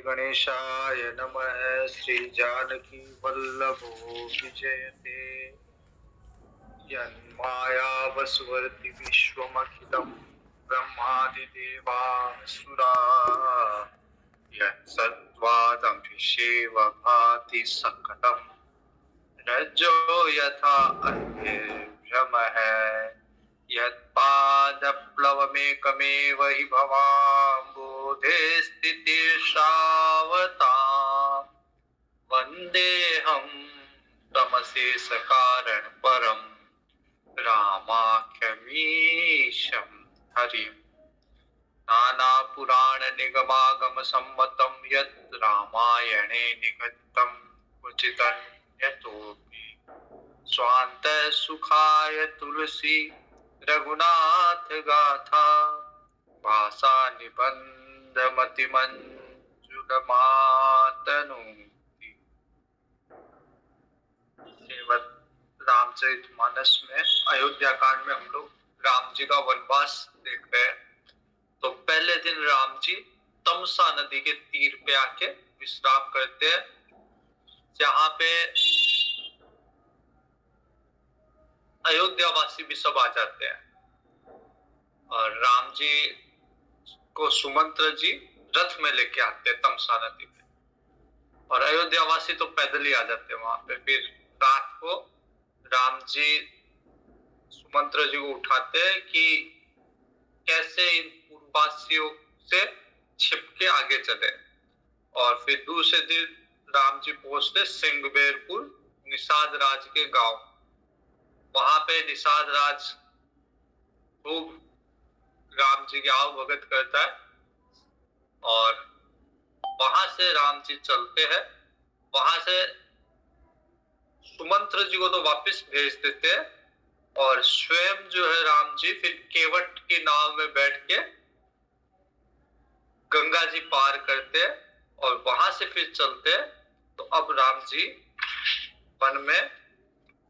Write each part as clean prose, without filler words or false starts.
गणेशाय नमः। श्री जानकी वल्लभो विजयते। यन्मायावसुवर्ति विश्वमखिलं ब्रह्मादिदेवासुरा। यत्सत्त्वादमभिषेव भाति सकलं रज्जो यथा अन्येभ्यमः। यत्पादप्लवमेकमेव हि भवाम्बोधे स्थितिर्षावताम्। वन्देऽहं तमशेषकारणं परं रामाख्यमीशं हरिम्। नानापुराणनिगमागमसम्मतं यत् रामायणे निगदितं क्वचिदन्यतोऽपि स्वान्तसुखाय तुलसी रघुनाथ गाथा। भाषा निबंधमतिमंजुलमातनोति। श्रीमद् रामचरितमानस में अयोध्या कांड में हम लोग राम जी का वनवास देख रहे हैं। तो पहले दिन राम जी तमसा नदी के तीर पे आके विश्राम करते हैं, जहां पे अयोध्या वासी भी सब आ जाते हैं। और राम जी को सुमंत्र जी रथ में लेके आते हैं तमसा नदी पे, और अयोध्या वासी तो पैदल ही आ जाते हैं वहां पे। फिर रात को राम जी सुमंत्र जी को उठाते हैं कि कैसे इन पूर्ववासियों से छिपके आगे चले। और फिर दूसरे दिन राम जी पहुंचते सिंगबेरपुर निषाद राज के गांव। वहां पे निषाद राज खूब राम जी की आव भगत करता है, और वहां से राम जी चलते हैं। वहां से सुमंत्र जी को तो वापस भेज देते हैं, और स्वयं जो है राम जी फिर केवट की नाव में बैठ के गंगा जी पार करते हैं, और वहां से फिर चलते हैं। तो अब राम जी वन में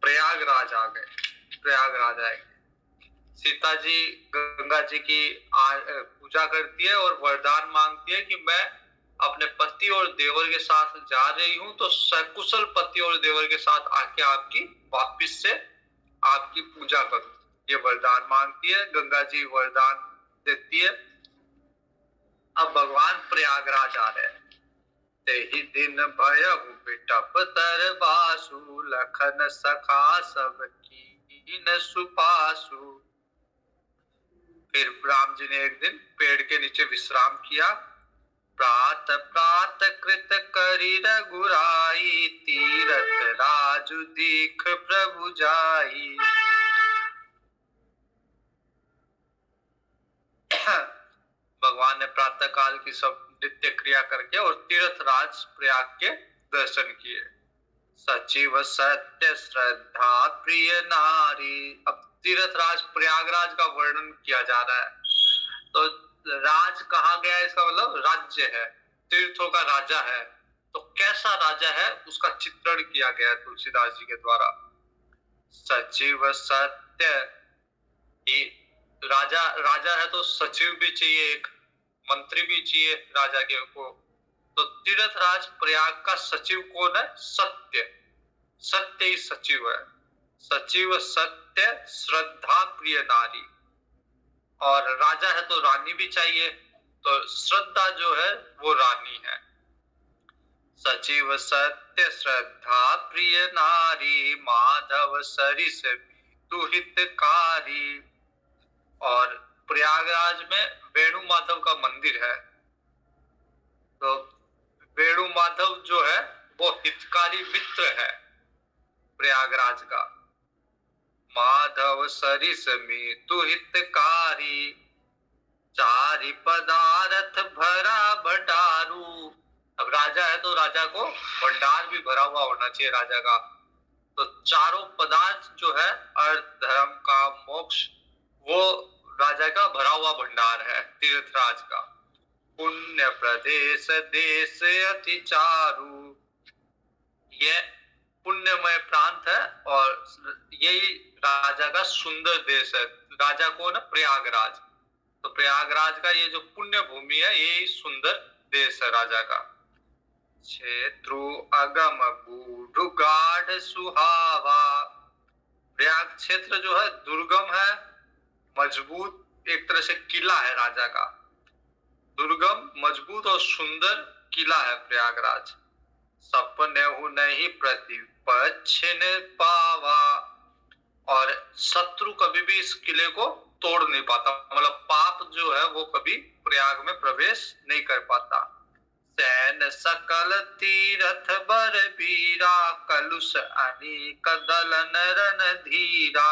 प्रयागराज आ गए, प्रयागराज आएंगे। सीता जी गंगा जी की पूजा करती है और वरदान मांगती है कि मैं अपने पति और देवर के साथ जा रही हूं, तो सकुशल पति और देवर के साथ आके आपकी वापिस से आपकी पूजा करूं, ये वरदान मांगती है। गंगा जी वरदान देती है। अब भगवान प्रयागराज आ रहे हैं। ते ही दिन भयहु बिटप तर बासु, लखन सखा सब कीन सुपासु। फिर राम जी ने एक दिन पेड़ के नीचे विश्राम किया। प्रात प्रात कृत करी रघुराई, तीरथ राजु दीख प्रभु जाई। भगवान ने प्रातः काल की सब नित्य क्रिया करके और तीर्थ राज प्रयाग के दर्शन किए। सचिव सत्य श्रद्धा प्रिय नारी। अब तीर्थ राज प्रयागराज का वर्णन किया जा रहा है। तो राज कहा गया है, इसका मतलब राज्य है, तीर्थों का राजा है। तो कैसा राजा है उसका चित्रण किया गया है तुलसीदास जी के द्वारा। सचिव सत्य, राजा राजा है तो सचिव भी चाहिए, एक मंत्री भी चाहिए राजा के को। तो तीर्थ राज प्रयाग का सचिव कौन है? सत्य, सत्य ही सचिव है। सचिव सत्य श्रद्धा प्रिय नारी। और राजा है तो रानी भी चाहिए, तो श्रद्धा जो है वो रानी है। सचिव सत्य श्रद्धा प्रिय नारी, माधव सरिस दुहितकारी। और प्रयागराज में वेणु माधव का मंदिर है। तो वेणु माधव जो है वो हितकारी मित्र है प्रयागराज का। माधव सरिस में तु हितकारी, चारि पदार्थ भरा भंडारू। अब राजा है तो राजा को भंडार भी भरा हुआ होना चाहिए राजा का। तो चारों पदार्थ जो है अर्थ धर्म काम मोक्ष, वो राजा का भरा हुआ भंडार है तीर्थराज का। पुण्य प्रदेश देश अति चारु। ये पुण्यमय प्रांत है और यही राजा का सुंदर देश है। राजा को ना प्रयागराज, तो प्रयागराज का ये जो पुण्य भूमि है यही सुंदर देश है राजा का। क्षेत्रु अगम गूढ़ गाढ़ सुहावा। प्रयाग क्षेत्र जो है दुर्गम है, मजबूत, एक तरह से किला है राजा का। दुर्गम, मजबूत और सुंदर किला है प्रयागराज। सपने नहीं प्रतिपक्ष ने पावा, और शत्रु कभी भी इस किले को तोड़ नहीं पाता, मतलब पाप जो है वो कभी प्रयाग में प्रवेश नहीं कर पाता। सैन सकल तीरथ बर बीरा, कलुष अनेक दलन रन धीरा।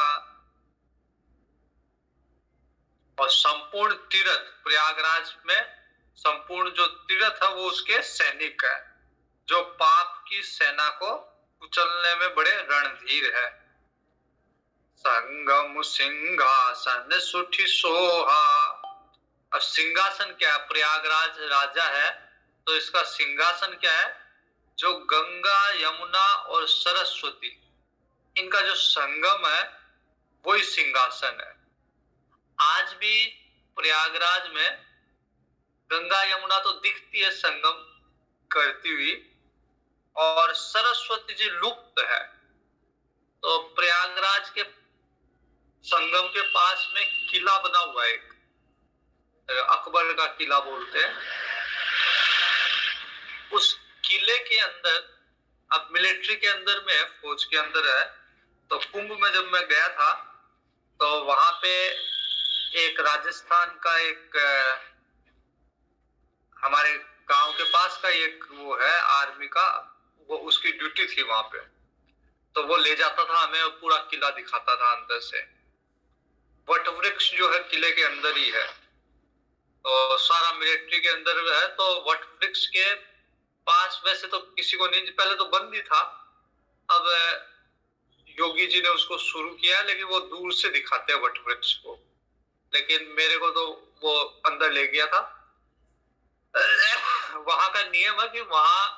और संपूर्ण तीर्थ, प्रयागराज में संपूर्ण जो तीर्थ है वो उसके सैनिक है, जो पाप की सेना को कुचलने में बड़े रणधीर है। संगम सिंहासन सुठी सोहा। अब सिंहासन क्या है? प्रयागराज राजा है तो इसका सिंहासन क्या है? जो गंगा, यमुना और सरस्वती, इनका जो संगम है वही सिंहासन है। आज भी प्रयागराज में गंगा यमुना तो दिखती है संगम करती हुई, और सरस्वती जी लुप्त है। तो प्रयागराज के संगम के पास में किला बना हुआ है, अकबर का किला बोलते हैं। उस किले के अंदर, अब मिलिट्री के अंदर में है, फौज के अंदर है। तो कुंभ में जब मैं गया था तो वहां पे एक राजस्थान का एक हमारे गांव के पास का एक वो है आर्मी का, वो उसकी ड्यूटी थी वहां पे। तो वो ले जाता था हमें और पूरा किला दिखाता था अंदर से। वट वृक्ष जो है किले के अंदर ही है, तो सारा मिलिट्री के अंदर है। तो वट वृक्ष के पास वैसे तो किसी को नहीं, पहले तो बंद ही था, अब योगी जी ने उसको शुरू किया, लेकिन वो दूर से दिखाते हैं वट वृक्ष को। लेकिन मेरे को तो वो अंदर ले गया था। वहां का नियम है कि वहां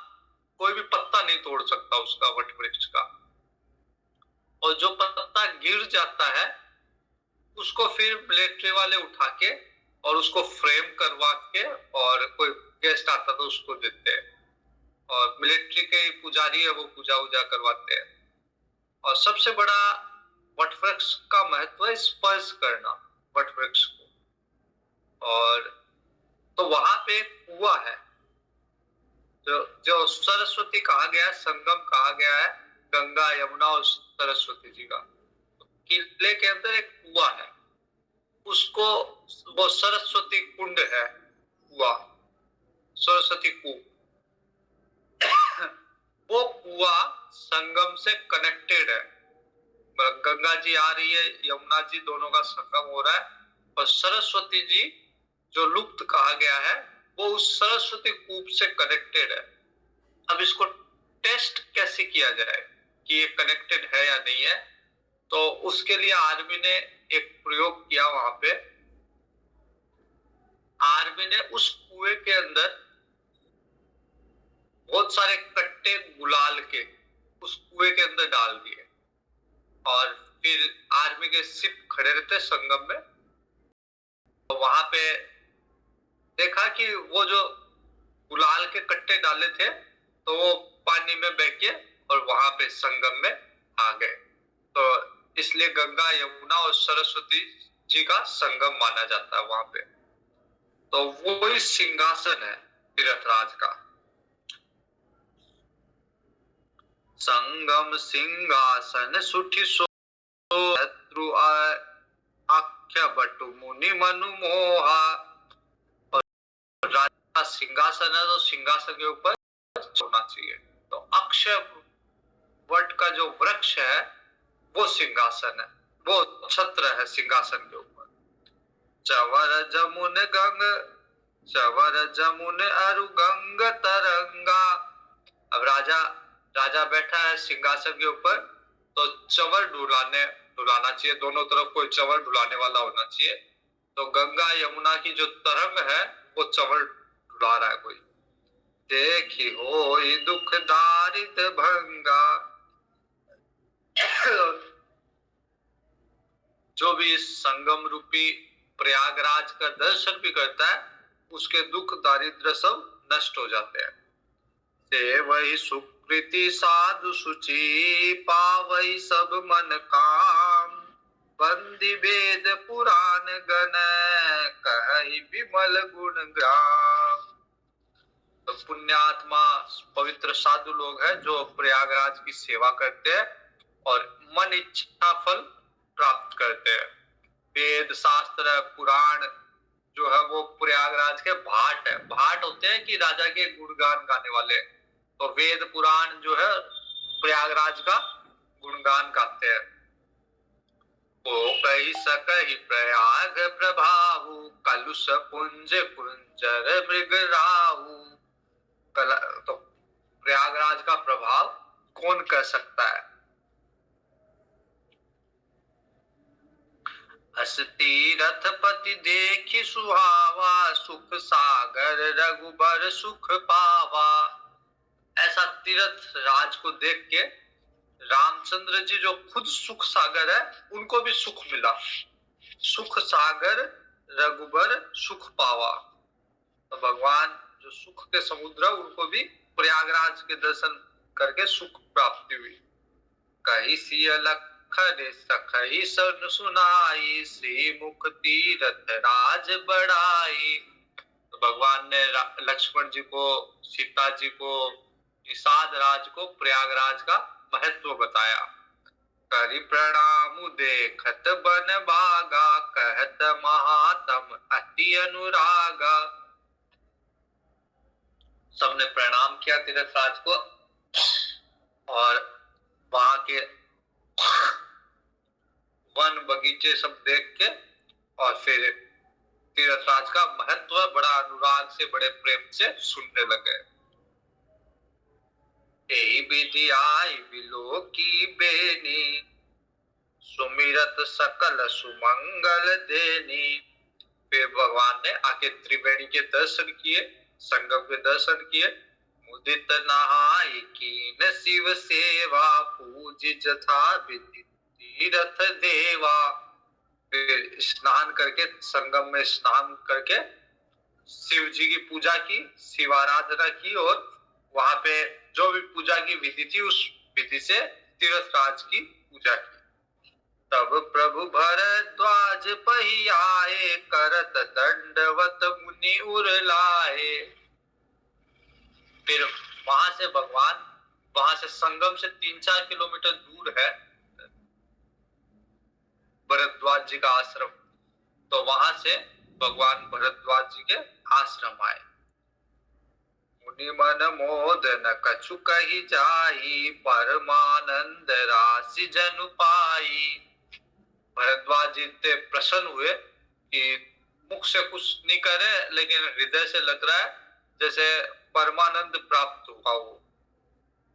कोई भी पत्ता नहीं तोड़ सकता उसका, वट वृक्ष का। और जो पत्ता गिर जाता है उसको फिर मिलिट्री वाले उठा के और उसको फ्रेम करवा के, और कोई गेस्ट आता तो उसको देते हैं, और मिलिट्री के पुजारी है वो पूजा वूजा करवाते हैं। और सबसे बड़ा वट वृक्ष का महत्व है स्पर्श करना वट वृक्ष को। और तो वहां पे एक कुआं है जो सरस्वती कहा गया है, संगम कहा गया है गंगा, यमुना और सरस्वती जी का। किले के अंदर एक कुआं है, उसको वो सरस्वती कुंड है, कुआं सरस्वती कुआं। वो कुआं संगम से कनेक्टेड है, गंगा जी आ रही है, यमुना जी, दोनों का संगम हो रहा है। और सरस्वती जी जो लुप्त कहा गया है वो उस सरस्वती कूप से कनेक्टेड है। अब इसको टेस्ट कैसे किया जाए कि ये कनेक्टेड है या नहीं है, तो उसके लिए आर्मी ने एक प्रयोग किया। वहां पे आर्मी ने उस कुएं के अंदर बहुत सारे कट्टे गुलाल के उस कुएं के अंदर डाल दिए, और फिर आर्मी के शिप खड़े रहते संगम में। तो वहां पे देखा कि वो जो गुलाल के कट्टे डाले थे तो वो पानी में बह के और वहां पे संगम में आ गए। तो इसलिए गंगा, यमुना और सरस्वती जी का संगम माना जाता है वहां पे। तो वो ही सिंहासन है तीर्थराज का। संगम सिंहासन सुठी सो शत्रु आख्या बटु मुनि मनु मोहा। और राजा सिंहासन है तो सिंहासन के ऊपर होना चाहिए। तो अक्षय वट का जो वृक्ष है वो सिंहासन है, वो छत्र है सिंहासन के ऊपर। चवर जमुन गंग, चवर जमुन अरु गंग तरंगा। अब राजा बैठा है सिंहासन के ऊपर, तो चवर डुलाना चाहिए, दोनों तरफ कोई चवर डुलाने वाला होना चाहिए। तो गंगा यमुना की जो तरंग है वो चवर डुला रहा है कोई। देखी होई दुख दारिद भंगा। जो भी इस संगम रूपी प्रयागराज का दर्शन भी करता है उसके दुख दारिद्र सब नष्ट हो जाते हैं। ते वही सुकृति साधु सुचि पावई सब मन काम, बंदी वेद पुराण गण कहि विमल गुण ग्राम। तो पुण्यात्मा पवित्र साधु लोग हैं जो प्रयागराज की सेवा करते हैं और मन इच्छा फल प्राप्त करते हैं। वेद शास्त्र पुराण जो है वो प्रयागराज के भाट है। भाट होते हैं कि राजा के गुणगान गाने वाले, तो वेद पुराण जो है प्रयागराज का गुणगान गाते हैं। ओ कही सकहि प्रयाग प्रभाहु, कलुष पुंज कुंजर मृगराहु। तो प्रयागराज का प्रभाव कौन कर सकता है? हसती रथपति देखि सुहावा, सुख सागर रघुबर सुख पावा। ऐसा तीर्थ राज को देख के रामचंद्र जी जो खुद सुख सागर है उनको भी सुख मिला। सुख सागर रघुबर सुख पावा। तो भगवान जो सुख के समुद्र उनको भी प्रयागराज के दर्शन करके सुख प्राप्ति हुई। कही सिय लखन सखई सन सुनाई, श्री मुख तीरथ राज बढ़ाई। तो भगवान ने लक्ष्मण जी को, सीता जी को, निषाद राज को प्रयागराज का महत्व बताया। करि प्रणाम देखत बन बागा, कहत महात्म अति अनुरागा। सबने प्रणाम किया तीर्थराज को और वहां के वन बगीचे सब देख के और फिर तीर्थराज का महत्व बड़ा अनुराग से, बड़े प्रेम से सुनने लगे। यही विधि आई बिलो की बेनी, सुमिरत सकल सुमंगल देनी। फिर भगवान ने आके त्रिवेणी के दर्शन किए, संगम के दर्शन किए। मुदित नहाई कीन शिव सेवा, पूजी जथा विधि तीरथ देवा। फिर स्नान करके, संगम में स्नान करके शिव जी की पूजा की, शिवाराधना की और वहां पे जो भी पूजा की विधि थी उस विधि से तीर्थराज की पूजा की। तब प्रभु भरद्वाज पही आए, करत दंडवत मुनि उर लाए। फिर वहां से भगवान, वहां से संगम से 3-4 किलोमीटर दूर है भरद्वाज जी का आश्रम। तो वहां से भगवान भरद्वाज जी के आश्रम आए। मुनि मन मोद न कछु कही जाई, परमानंद राशि जनु पाई। भरद्वाज जी इतने प्रसन्न हुए कि मुख से कुछ नहीं करे, लेकिन हृदय से लग रहा है जैसे परमानंद प्राप्त हुआ हो।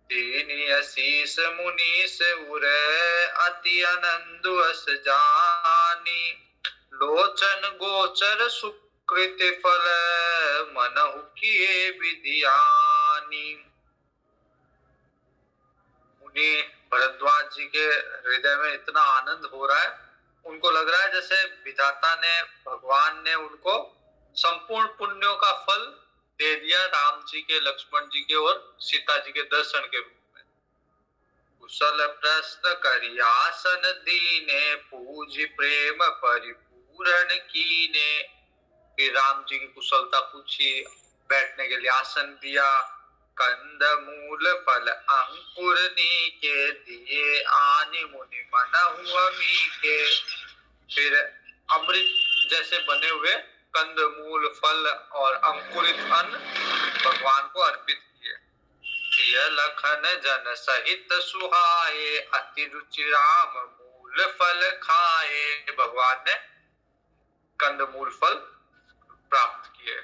दीनी आशीष मुनीस उरे, अति आनंद अस जानी। लोचन गोचर सुकृत फल, मनहु किए विधियानी। मुनि भरद्वाज जी के हृदय में इतना आनंद हो रहा है, उनको लग रहा है जैसे विधाता ने, भगवान ने उनको संपूर्ण पुण्यों का फल दे दिया राम जी के, लक्ष्मण जी के और सीता जी के दर्शन के रूप में। कुशल प्रश्न करि आसन दीने, पूजी प्रेम परिपूर्ण कीने। फिर राम जी की कुशलता पूछी, बैठने के लिए आसन दिया। कंद मूल फल अंकुर नीके, दिए आनि मुनि मन हुआ मीके। फिर अमृत जैसे बने हुए कंद मूल फल और अंकुरित अन्न भगवान को अर्पित किए। सिय लखन जन सहित सुहाए, अति रुचि राम मूल फल खाए। भगवान ने कंद मूल फल प्राप्त किए।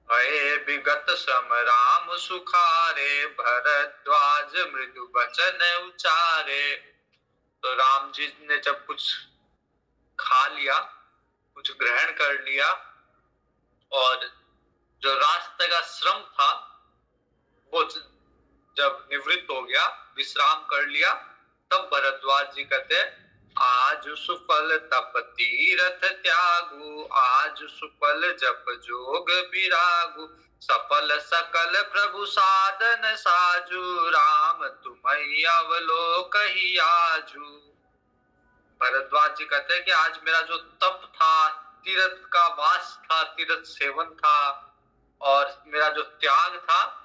भये विगत श्रम राम सुखारे, भरद्वाज मृदु वचन उचारे। तो राम जी ने जब कुछ खा लिया, कुछ ग्रहण कर लिया और जो रास्ते का श्रम था वो जब निवृत्त हो गया, विश्राम कर लिया, तब भरद्वाज जी कहते आज सुफल तप तीरथ त्यागु, आज सुफल जप जोग विरागु, सफल सकल प्रभु साधन साजु, राम तुम्हें अवलोकहि आजू। भरद्वाज जी कहते हैं कि आज मेरा जो तप था, तीर्थ का वास था, तीर्थ सेवन था, और मेरा जो त्याग था,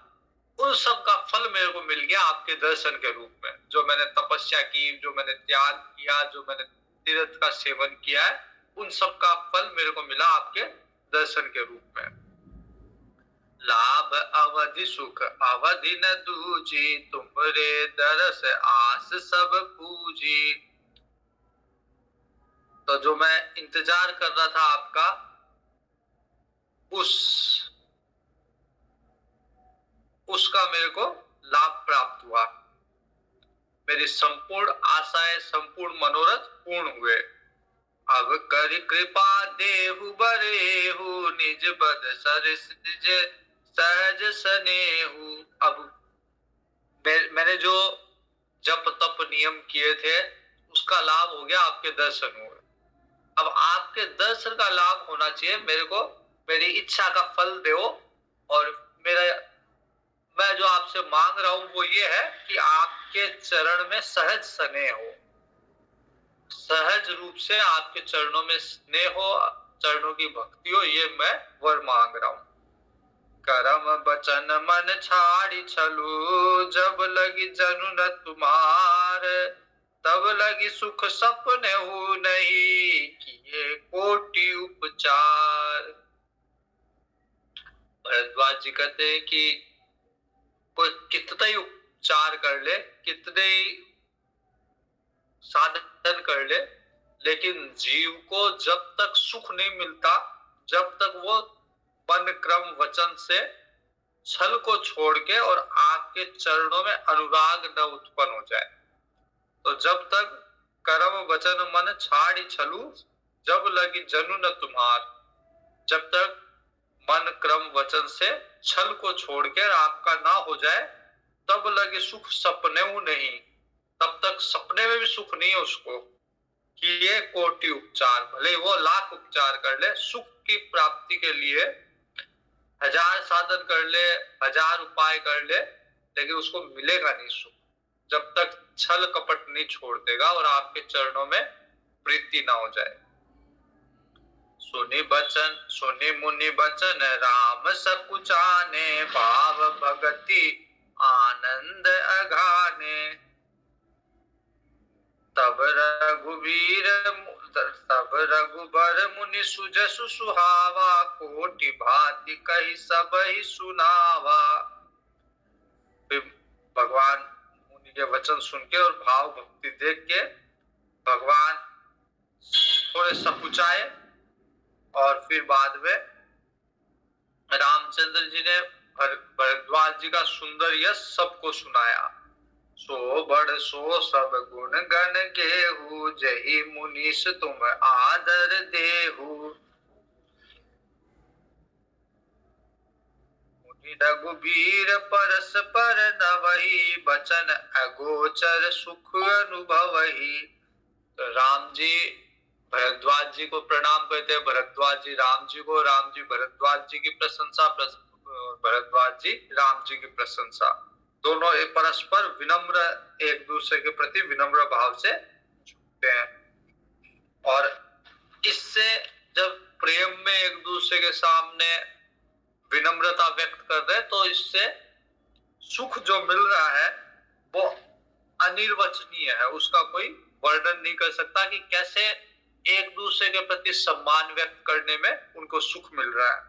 उन सब का फल मेरे को मिल गया आपके दर्शन के रूप में। जो मैंने तपस्या की, जो मैंने त्याग किया, जो मैंने तीर्थ का सेवन किया है, उन सब का फल मेरे को मिला आपके दर्शन के रूप में। लाभ अवधि सुख अवधि न दूजी, तुम्हारे दरस आस सब पूजी। तो जो मैं इंतजार कर रहा था आपका, उसका मेरे को लाभ प्राप्त हुआ। मेरी संपूर्ण आशाएं, संपूर्ण मनोरथ पूर्ण हुए। अब कर कृपा देहु बरेहु, निज बद सरिस सहज सनेहु। अब मैंने जो जप तप नियम किए थे, उसका लाभ हो गया, आपके दर्शन हुए। अब आपके दर्शन का लाभ होना चाहिए मेरे को, मेरी इच्छा का फल दो। और मैं जो आपसे मांग रहा हूं वो ये है कि आपके चरण में सहज स्नेह हो, सहज रूप से आपके चरणों में स्नेह हो, चरणों की भक्ति हो, ये मैं वर मांग रहा हूं। करम बचन मन छाड़ी छलू, जब लगी जनु न तुम्हार, तब लगी सुख सपने हो नहीं, किए कोटि उपचार। भरद्वाज जी कहते हैं कि कोई कितना ही उपचार कर ले, कितने ही साधन कर ले, लेकिन जीव को जब तक सुख नहीं मिलता, जब तक वो मन क्रम वचन से छल को छोड़ के और आपके चरणों में अनुराग न उत्पन्न हो जाए, तो जब तक कर्म वचन मन छाड़ी छलू, जब लगी जनु न तुम्हार, जब तक मन क्रम वचन से छल को छोड़कर आपका ना हो जाए, तब लगे सुख सपने नहीं, तब तक सपने में भी सुख नहीं है उसको। कि ये कोटि उपचार, भले वो लाख उपचार कर ले, सुख की प्राप्ति के लिए 1000 साधन कर ले, 1000 उपाय कर ले, लेकिन उसको मिलेगा नहीं सुख, जब तक छल कपट नहीं छोड़ देगा और आपके चरणों में प्रीति ना हो जाए। सुनी मुनि बचन राम सकुचाने, भाव भगति आनंद अघाने, तब रघुबर मुनि सुजसु सुहावा, कोटि भांति कही सब ही सुनावा। भगवान मुनि के वचन सुन के और भाव भक्ति देख के भगवान थोड़े सकुचाए, और फिर बाद में रामचंद्र जी ने भरद्वाज जी का सुंदर यश सबको सुनाया। सो बड़ सो सब गुण गण गेहू, जही मुनीष तुम आदर देहू। मुनि रघुबीर परस पर नवही, बचन अगोचर सुख अनुभवही। तो राम जी भरद्वाज जी को प्रणाम करते हैं, भरद्वाज जी राम जी को, राम जी भरद्वाज जी की प्रशंसा, भरद्वाज जी राम जी की प्रशंसा। दोनों एक परस्पर विनम्र, एक दूसरे के प्रति विनम्र भाव से झुकते हैं। और इससे जब प्रेम में एक दूसरे के सामने विनम्रता व्यक्त कर रहे हैं, तो इससे सुख जो मिल रहा है वो अनिर्वचनीय है, उसका कोई वर्णन नहीं कर सकता कि कैसे एक दूसरे के प्रति सम्मान व्यक्त करने में उनको सुख मिल रहा है।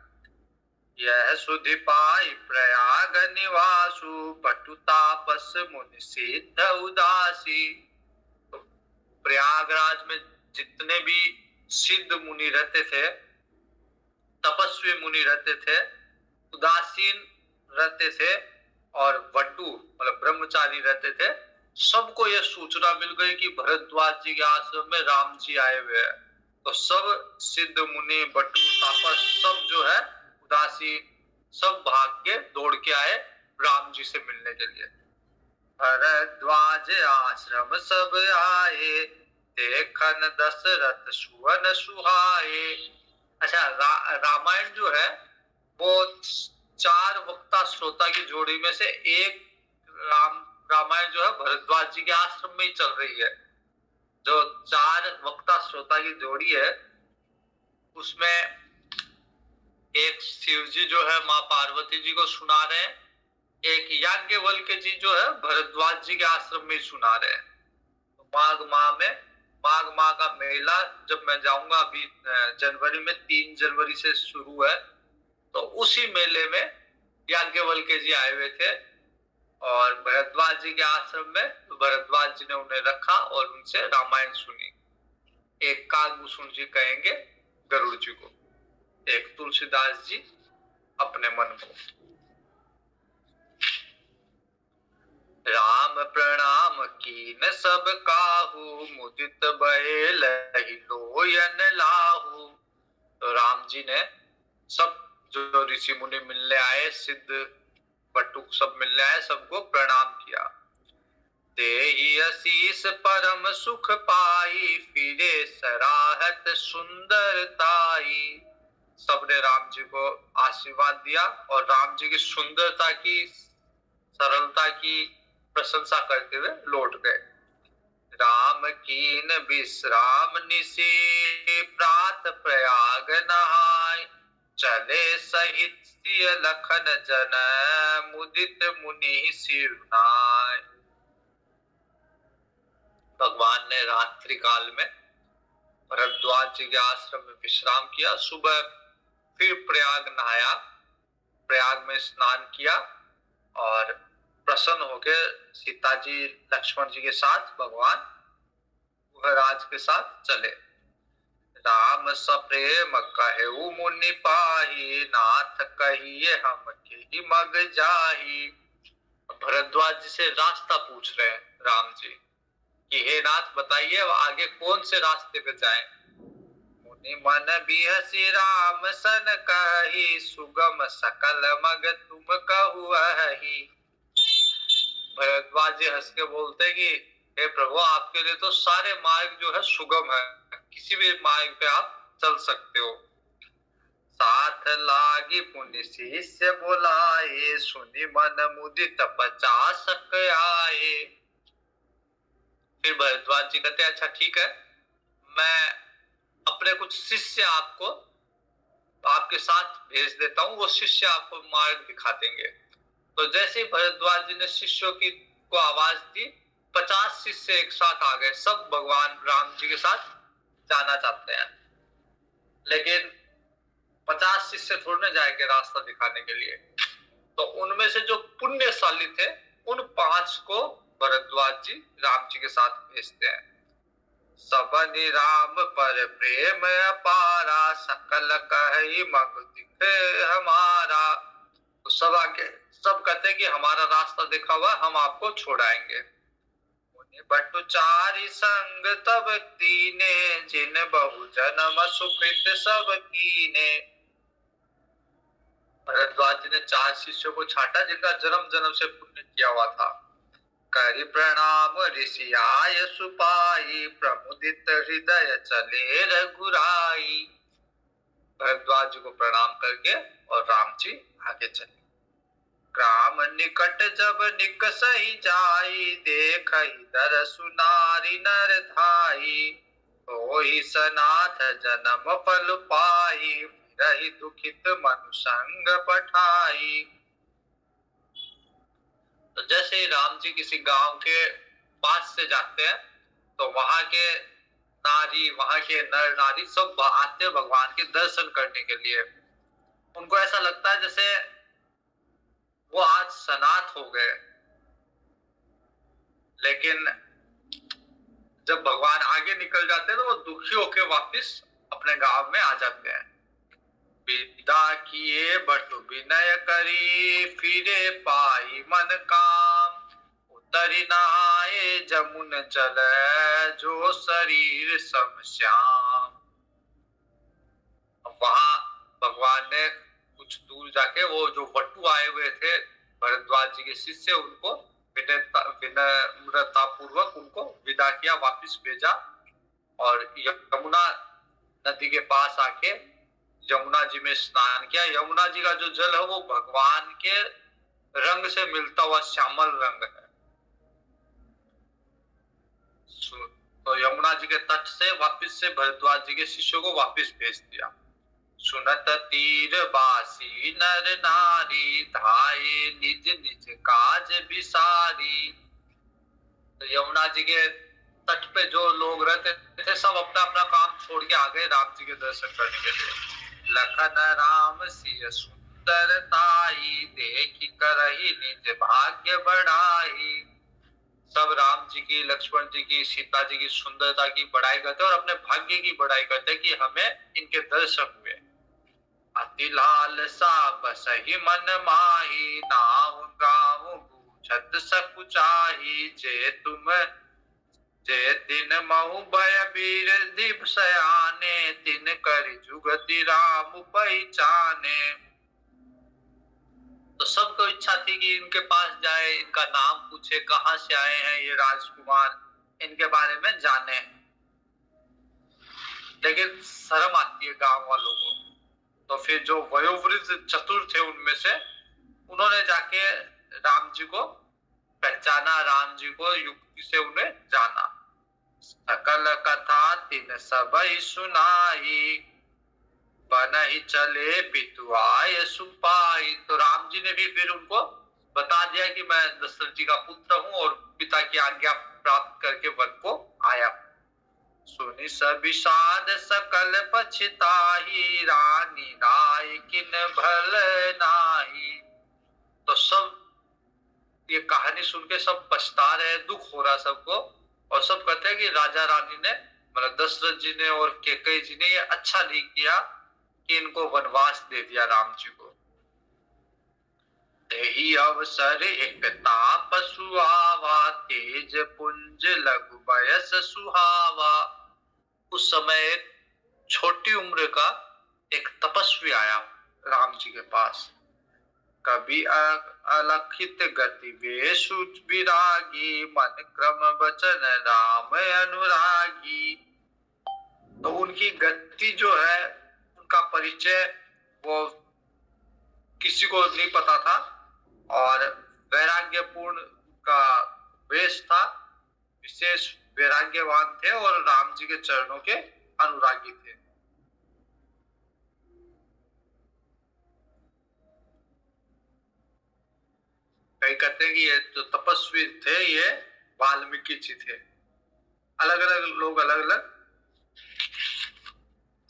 यह सुधि पाई प्रयाग निवासु, पटु तापस मुनि सिद्ध उदासी। तो प्रयागराज में जितने भी सिद्ध मुनि रहते थे, तपस्वी मुनि रहते थे, उदासीन रहते थे, और वटु मतलब ब्रह्मचारी रहते थे, सबको यह सूचना मिल गई कि भरद्वाज जी के आश्रम में राम जी आए हुए हैं। तो सब सिद्ध मुनि, बटु, तापस सब जो है उदासी, सब भाग के दौड़ के आए राम जी से मिलने के लिए। भरद्वाज आश्रम सब आए, देखन दशरथ सुवन सुहाए। अच्छा, रामायण जो है वो 4 वक्ता श्रोता की जोड़ी में से एक रामायण जो है भरद्वाज जी के आश्रम में ही चल रही है। जो 4 वक्ता श्रोता की जोड़ी है उसमें एक शिव जी जो है माँ पार्वती जी को सुना रहे हैं, एक याज्ञवल्क्य जी जो है भरद्वाज जी के आश्रम में सुना रहे हैं। माघ माह का मेला जब मैं जाऊंगा, अभी जनवरी में 3 जनवरी से शुरू है, तो उसी मेले में याज्ञवल्क्य जी आए हुए थे और भरद्वाज जी के आश्रम में भरद्वाज जी ने उन्हें रखा और उनसे रामायण सुनी। एक कागभूषण जी कहेंगे गरुड़ जी को, एक तुलसीदास जी अपने मन को। राम प्रणाम कीन सब काहू, मुदित भय लहि लोयन लाहू। तो राम जी ने सब जो ऋषि मुनि मिलने आए, सिद्ध बटुक सब मिलने आए, सबको प्रणाम किया। देहि आशीष परम सुख पाई, फिरे सराहत सुंदरताई। सबने राम जी को आशीर्वाद दिया और राम जी की सुंदरता की, सरलता की प्रशंसा करते हुए लौट गए। राम कीन विश्राम निशि, प्रात प्रयाग नहाय। चले सहित सिय लखन जन, मुदित मुनि सिरनाय। भगवान ने रात्रि काल में भरद्वाज जी के आश्रम में विश्राम किया। सुबह फिर प्रयाग नहाया, प्रयाग में स्नान किया और प्रसन्न होकर सीता जी लक्ष्मण जी के साथ भगवान गुहराज के साथ चले। राम सप्रेम कहेउ मुनि पाही, नाथ कहिए हम के मग जाही। भरद्वाज जी से रास्ता पूछ रहे हैं राम जी कि हे नाथ बताइए अब आगे कौन से रास्ते पे जाएं। मुनि मन बिहसी राम सन कही, सुगम सकल मग तुम कहुअहि। भरद्वाज जी हंस के बोलते कि हे प्रभु, आपके लिए तो सारे मार्ग जो है सुगम है, किसी भी मार्ग पे आप चल सकते हो। साथ लागी पुनि शिष्य बोलाए, सुनि मन मुदित 50 आए। फिर भरद्वाज जी कहते अच्छा ठीक है, मैं अपने कुछ शिष्य आपको आपके साथ भेज देता हूँ, वो शिष्य आपको मार्ग दिखा देंगे। तो जैसे ही भरद्वाज जी ने शिष्यों की को आवाज दी, 50 शिष्य एक साथ आ गए। सब भगवान राम जी के साथ जाना चाहते हैं, लेकिन 50 शिष्य थोड़े ना जाएंगे रास्ता दिखाने के लिए। तो उनमें से जो पुण्यशाली थे उन 5 को भरद्वाज जी राम जी के साथ भेजते हैं। सबनि राम पर प्रेम अपारा, सकल कहि मग दिखे हमारा। तो सब आके सब कहते हैं कि हमारा रास्ता देखा हुआ, हम आपको छोड़ाएंगे। बटु चारि संग तब तीने, जिन बहु जन्म सुकृत सब कीने। भरद्वाज जी ने 4 शिष्यों को छाटा जिनका जन्म जन्म से पुण्य किया हुआ था। करि प्रणाम ऋषि आय सुपाई, प्रमुदित हृदय चले रघुराई। भरद्वाज जी को प्रणाम करके और राम जी आगे चले। ग्राम निकट जब निकसहि जाई, देखहि दरसु नारी नर धाई। होई सनाथ जन्म फल पाई, रही दुखित मनु संग पठाई। तो जैसे ही राम जी किसी गांव के पास से जाते हैं तो वहां के नारी, वहां के नर नारी सब आते हैं भगवान के दर्शन करने के लिए। उनको ऐसा लगता है जैसे वो आज सनाथ हो गए, लेकिन जब भगवान आगे निकल जाते हैं तो वो दुखी होकर वापस अपने गांव में आ जाते हैं। विदा किए बटु विनय करी, फिरे पाई मन काम। उतरी नहाए जमुन जल, जो शरीर सम श्याम। वहां भगवान ने कुछ दूर जाके वो जो बटु आए हुए थे भरद्वाज जी के शिष्य, उनको विनम्रता पूर्वक उनको विदा किया, वापिस भेजा और यमुना नदी के पास आके यमुना जी में स्नान किया। यमुना जी का जो जल है वो भगवान के रंग से मिलता हुआ श्यामल रंग है। तो यमुना जी के तट से वापस से भरद्वाज जी के शिष्यों को वापस भेज दिया। सुनत तीर बासी नर नारी, धाये निज निज काज बिसारी। तो यमुना जी के तट पे जो लोग रहते थे सब अपना अपना काम छोड़ के आ गए राम जी के दर्शन करने के लिए। लखन राम सिय सुंदरताई, देखी करही निज भाग्य बढ़ाई। सब राम जी की, लक्ष्मण जी की, सीता जी की सुंदरता की बड़ाई करते और अपने भाग्य की बड़ाई करते कि हमें इनके दर्शन हुए। अति लाल सा बसहि मन माही, नाव गाँव बूझत सकुचाही। जे दिन महु भय वीर दीप सयाने, तिन करि जुगति राम पहचाने। तो सबको इच्छा थी कि इनके पास जाए, इनका नाम पूछे, कहाँ से आए हैं ये राजकुमार, इनके बारे में जाने। लेकिन शर्म आती है गांव वालों को। तो फिर जो वयोवृद्ध चतुर थे उनमें से उन्होंने जाके राम जी को पहचाना, राम जी को युक्ति से उन्हें जाना। सकल कथा तिन सबई सुनाई, बनहि चले पितुआय सुपाई। तो राम जी ने भी फिर उनको बता दिया कि मैं दशरथ जी का पुत्र हूँ और पिता की आज्ञा प्राप्त करके वन को आया। सुनि सबिषाद सकल पछताही, रानी राय किन भल नाही। तो सब ये कहानी सुन के सब पछता रहे, दुख हो रहा सबको, और सब कहते हैं कि राजा रानी ने, मतलब दशरथ जी ने और कैकेयी जी ने ये अच्छा नहीं किया कि इनको वनवास दे दिया राम जी को। तेहि अवसर एक ताप सुहावा, तेज पुंज लघु बयस सुहावा। उस समय छोटी उम्र का एक तपस्वी आया राम जी के पास। कभी अलखित गति वेशु विरागी, मन क्रम वचन राम अनुरागी। तो उनकी गति जो है, उनका परिचय वो किसी को नहीं पता था, और वैराग्यपूर्ण का वेश था, विशेष वैराग्यवान थे और राम जी के चरणों के अनुरागी थे। कई कहते हैं कि ये जो तपस्वी थे ये वाल्मीकि जी थे। अलग अलग लोग अलग अलग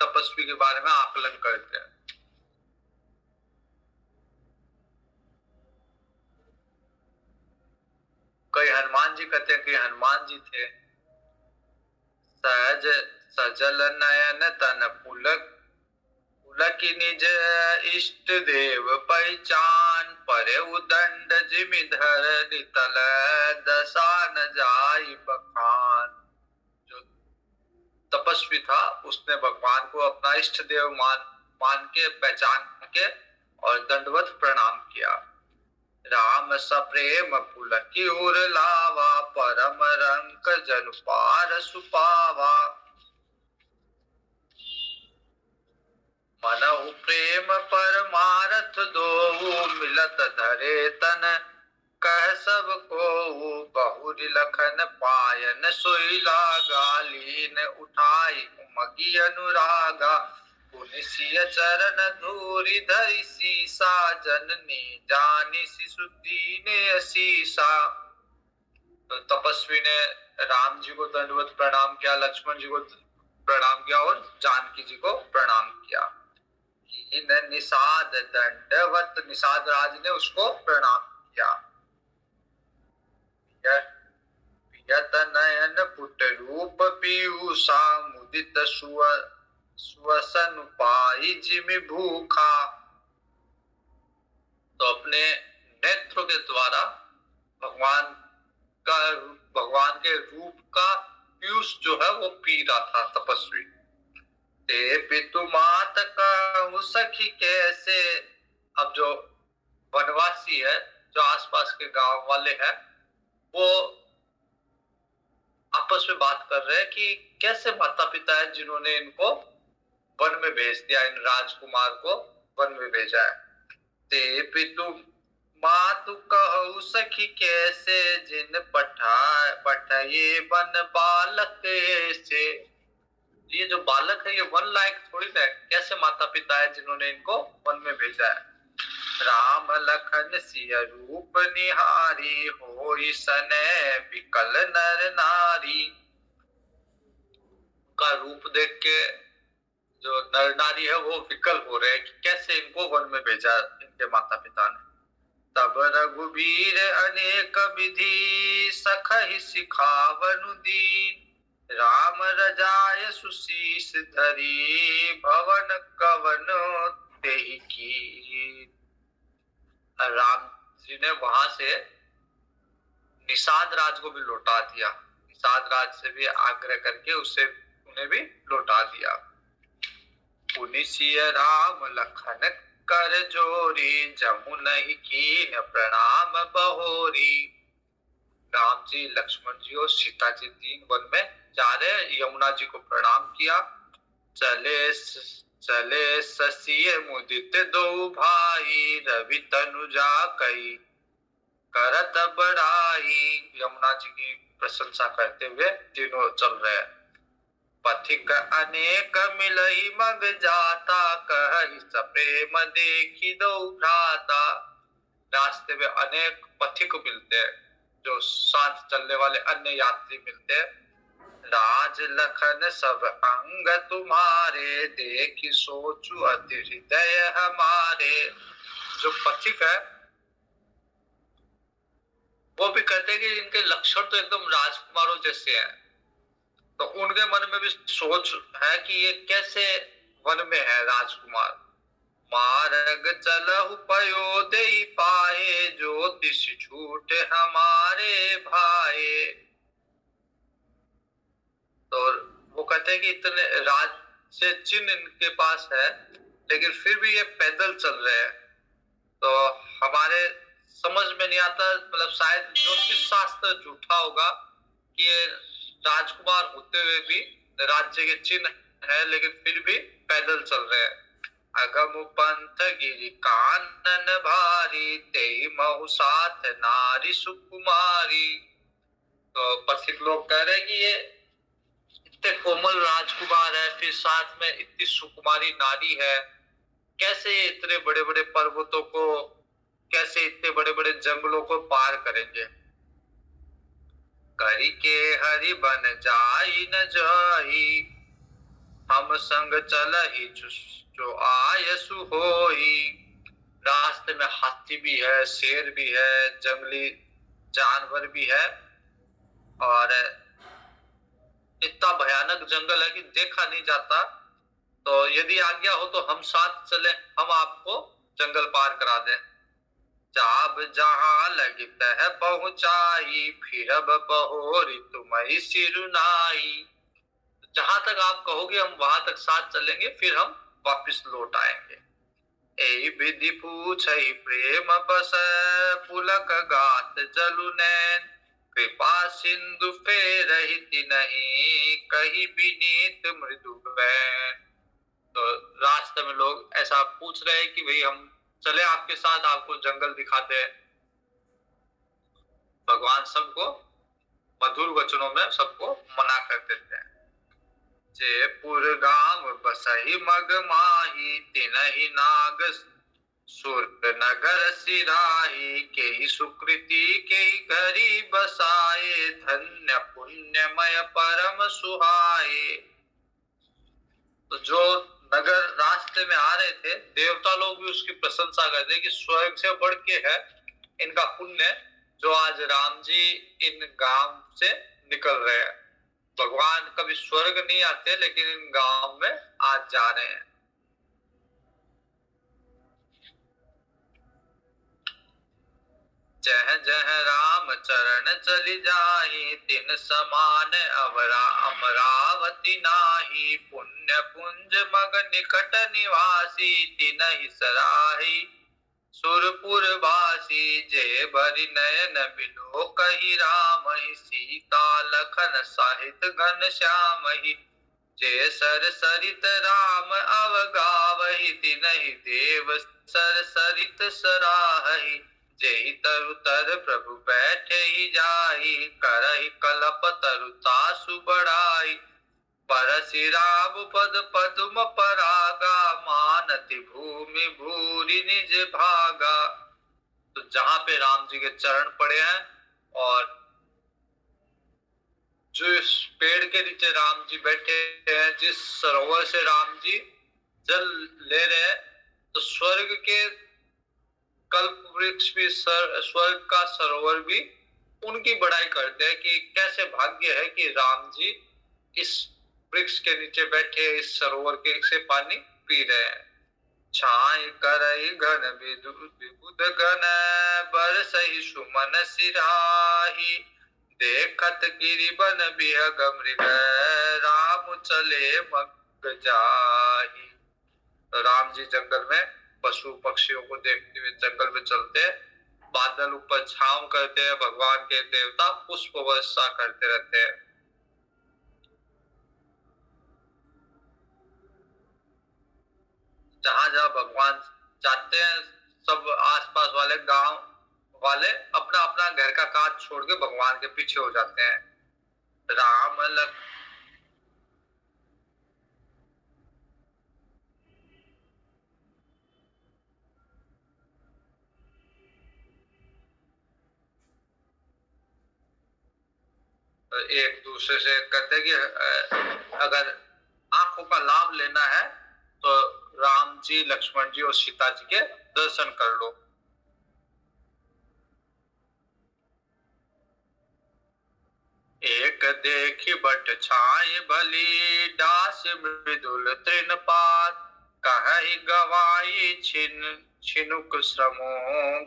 तपस्वी के बारे में आकलन करते हैं। कई हनुमान जी कहते हैं कि हनुमान जी थे। सहज सजल नयन तन पुलक, पुलक निज इष्ट देव पहचान। परे उदंड जिमिधर नितल, दशा न जाई बखान। जो तपस्वी था उसने भगवान को अपना इष्ट देव मान के, पहचान के और दंडवत प्रणाम किया। राम सप्रेम पुलकी उर लावा, परम रंक जन पार सुपावा। मनहु प्रेम परमारथ दोऊ, मिलत धरे तन कह सब को। बहुरी लखन पायन सोई लागा, लीन उठाई उमगी अनुरागा। पुनि सिय चरण धूरि धरि सीसा, जननी जानी शिशु दीने असीसा। तो तपस्वी ने राम जी को दंडवत प्रणाम किया, लक्ष्मण जी को प्रणाम किया और जानकी जी को प्रणाम किया। निषाद दंडवत, निषाद राज ने उसको प्रणाम किया। पियत नयन पुट रूप पीयूषा, मुदित स्वसन पाई जिमि भूखा। तो अपने नेत्रों के द्वारा भगवान के रूप का पीयूष जो है वो पी रहा था तपस्वी। ते पितु मात कहूं सखी कैसे। अब जो वनवासी है, जो आसपास के गांव वाले हैं, वो आपस में बात कर रहे हैं कि कैसे माता पिता है जिन्होंने इनको वन में भेज दिया, इन राजकुमार को वन में भेजा है। ते पितु मातु कहु सखी कैसे जिन पठाए वन बालक से। ये जो बालक है ये वन लायक थोड़ी है, कैसे माता पिता है जिन्होंने इनको वन में भेजा है। राम लखन सिय रूप निहारी होई सने विकल नर नारी। का रूप देख के जो नर नारी है वो विकल हो रहे हैं कि कैसे इनको वन में भेजा इनके माता पिता ने। तब रघुबीर अनेक विधि सखहि सिखावनु दीन। राम रजाय सुशीष धरी भवन कवन तेहि की। राम जी ने वहां से निषाद राज को भी लौटा दिया, निषाद राज से भी आग्रह करके उसे उन्हें भी लौटा दिया। पुनिसिय राम लखन कर जोरी जमुनहि कीन प्रणाम बहोरी। राम जी, लक्ष्मण जी और सीता जी तीन वन में जा रहे, यमुना जी को प्रणाम किया। चले ससिय मुदित दो भाई रवि तनुजा कई करत बड़ाई। यमुना जी की प्रशंसा करते हुए तीनों चल रहे। पथिक अनेक मिलहि मग जाता कहि सप्रेम देखी दो भ्राता। रास्ते में अनेक पथिक मिलते हैं, जो साथ चलने वाले अन्य यात्री मिलते हैं। राज लखन सब अंग तुम्हारे देखी सोचु अति हृदय हमारे। जो पथिक है वो भी कहते हैं कि इनके लक्षण तो एकदम राजकुमारों जैसे हैं। तो उनके मन में भी सोच है कि ये कैसे वन में है राजकुमार। मार्ग चलहु पयो देई पाए ज्योतिष झूठ हमारे भाए। तो वो कहते हैं कि इतने राज से चिन्ह इनके पास है लेकिन फिर भी ये पैदल चल रहे हैं। तो हमारे समझ में नहीं आता, मतलब शायद ज्योतिष शास्त्र झूठा होगा कि ये राजकुमार होते हुए भी राज्य के चिन्ह है लेकिन फिर भी पैदल चल रहे हैं। अगम पंथ गिरि कानन भारी तेई महु साथ नारी सुकुमारी। तो पथिक लोग कह रहे हैं कि ये इतने कोमल राजकुमार है, फिर साथ में इतनी सुकुमारी नारी है, कैसे इतने बड़े बड़े पर्वतों को, कैसे इतने बड़े बड़े जंगलों को पार करेंगे। करी के हरि बन जाई न जाई हम संग चलहि जो आयसु होई। रास्ते में हाथी भी है, शेर भी है, जंगली जानवर भी है और इतना भयानक जंगल है कि देखा नहीं जाता। तो यदि आज्ञा हो तो हम साथ चले, हम आपको जंगल पार करा दें। जाब जहां लगित है पहुंचाई फिर अब बहोरी तुम्हारी सिरुनाई। जहां तक आप कहोगे हम वहां तक साथ चलेंगे, फिर हम वापस लौट आएंगे। ए विधि पूछई प्रेम बस पुलक गात जलु नैन। कृपा सिंधु फेरहिति नहीं कही विनीत मृदु बैन। तो रास्ते में लोग ऐसा पूछ रहे हैं कि भाई हम चले आपके साथ, आपको जंगल दिखाते हैं। भगवान सबको मधुर वचनों में सबको मना कर देते हैं। जयपुर गांव बसही मग माही तिनहि नाग सुर नगर सिराही के ही सुकृति के ही घरी बसाए धन्य पुण्यमय परम सुहाए। तो जो नगर रास्ते में आ रहे थे, देवता लोग भी उसकी प्रशंसा करते कि स्वर्ग से बढ़ के है इनका पुण्य जो आज राम जी इन गांव से निकल रहे हैं। भगवान कभी स्वर्ग नहीं आते लेकिन इन गांव में आज जा रहे हैं। जह जह राम चरण चली जाही तिन समान अवरा अमरावती नाही। पुण्य पुंज मग निकट निवासी तिनहि सराही। सुरपुर भासी जय भरि नयन बिलो कही राम ही सीता लखन साहित घन श्याम ही जय सर सरित राम अवगावहि तिनहि देव सर सरित सराहि जेहि तरु तर प्रभु बैठे ही जाई करहि कलप तरु तासु बढ़ाई परसि राम पद पद्म परागा मानति भूमि भूरि निज भागा। तो जहां पे राम जी के चरण पड़े हैं और जो इस पेड़ के नीचे राम जी बैठे हैं, जिस सरोवर से राम जी जल ले रहे हैं, तो स्वर्ग के कल्प वृक्ष भी स्वर्ग का सरोवर भी उनकी बड़ाई करते हैं कि कैसे भाग्य है कि राम जी इस वृक्ष के नीचे बैठे इस सरोवर के से पानी पी रहे हैं। छाई करई घन विबुध घन बरसहि सुमन सिराही देखत गिरिबन बिहग मृग राम चले मग जाही। राम जी जंगल में पशु पक्षियों को देखते हुए जंगल में चलते हैं, बादल ऊपर छांव करते हैं, भगवान के देवता पुष्प वर्षा करते रहते हैं। जहां जहां भगवान जाते हैं, सब आसपास वाले गांव वाले अपना अपना घर का काज छोड़ के भगवान के पीछे हो जाते हैं। राम लक्ष्मण एक दूसरे से कहते हैं कि अगर आंखों का लाभ लेना है तो राम जी, लक्ष्मण जी और सीता जी के दर्शन कर लो। एक देखी बट छाई भली डास मृदुल तृणपात कहि गवाई छिनुक श्रमो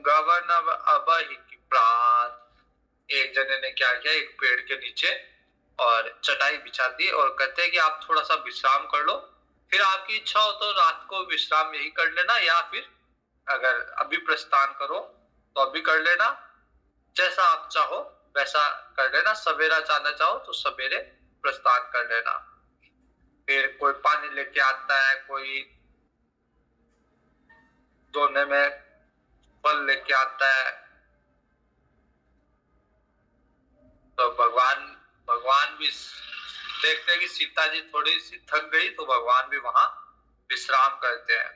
गवन अबहि प्रात। एक जने ने क्या किया, एक पेड़ के नीचे और चटाई बिछा दी और कहते हैं कि आप थोड़ा सा विश्राम कर लो, फिर आपकी इच्छा हो तो रात को विश्राम यही कर लेना, या फिर अगर अभी प्रस्थान करो तो अभी कर लेना, जैसा आप चाहो वैसा कर लेना। सवेरा जाना चाहो तो सवेरे प्रस्थान कर लेना। फिर कोई पानी लेके आता है, कोई धोने में फल लेके आता है। तो भगवान भी देखते हैं कि सीता जी थोड़ी सी थक गई, तो भगवान भी वहां विश्राम करते हैं।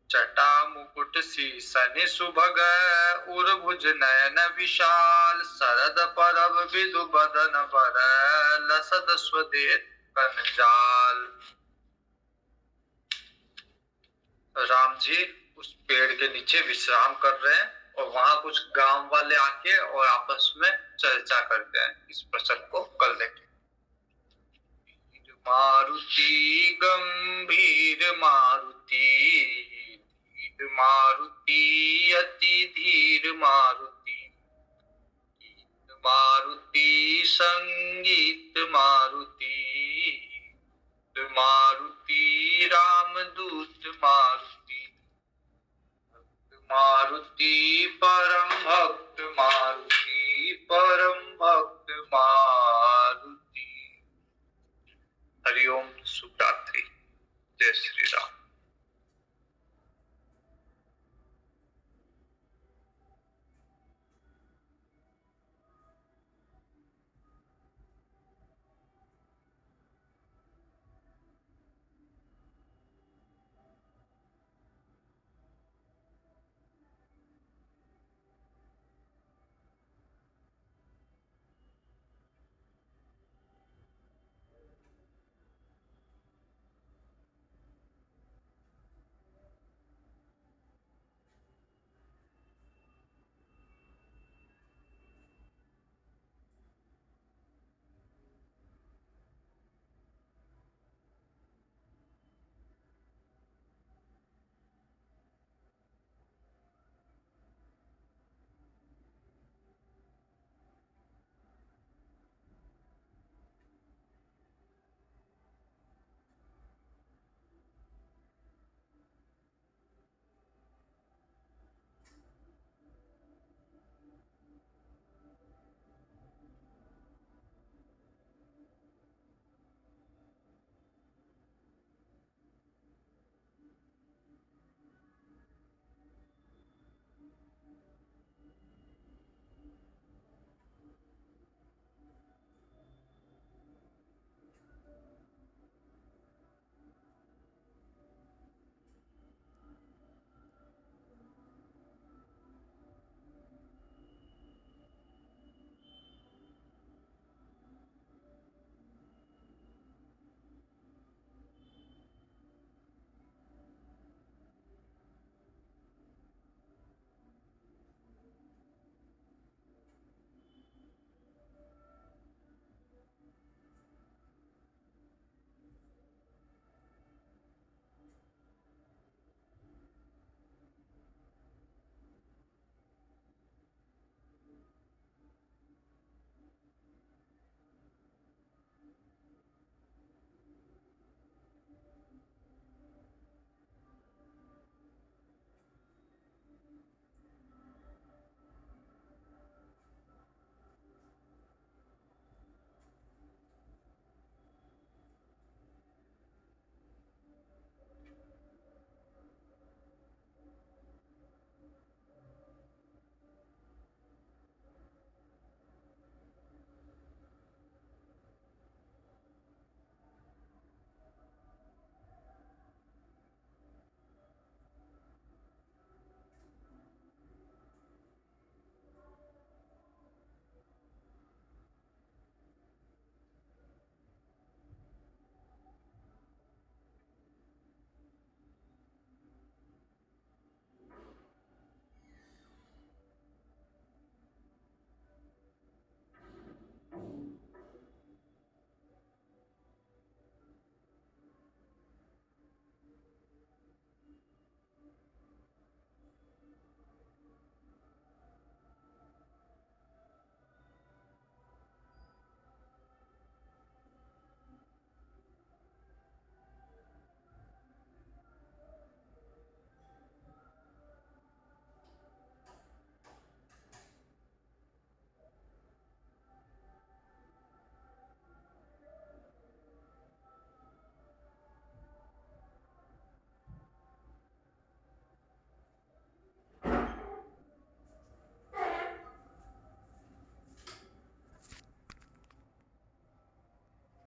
जटा मुकुट सीसनि सुभग उर्भुज नयन विशाल शरद परब विदु बदन बर लसद स्वदेत कंजाल। राम जी उस पेड़ के नीचे विश्राम कर रहे हैं और वहां कुछ गांव वाले आके और आपस में चर्चा करते हैं। इस प्रसंग को कल देखें। मारुति गंभीर मारुति मारुति अति धीर मारुति मारुति संगीत मारुति मारुति रामदूत मारुति मारुति परम भक्त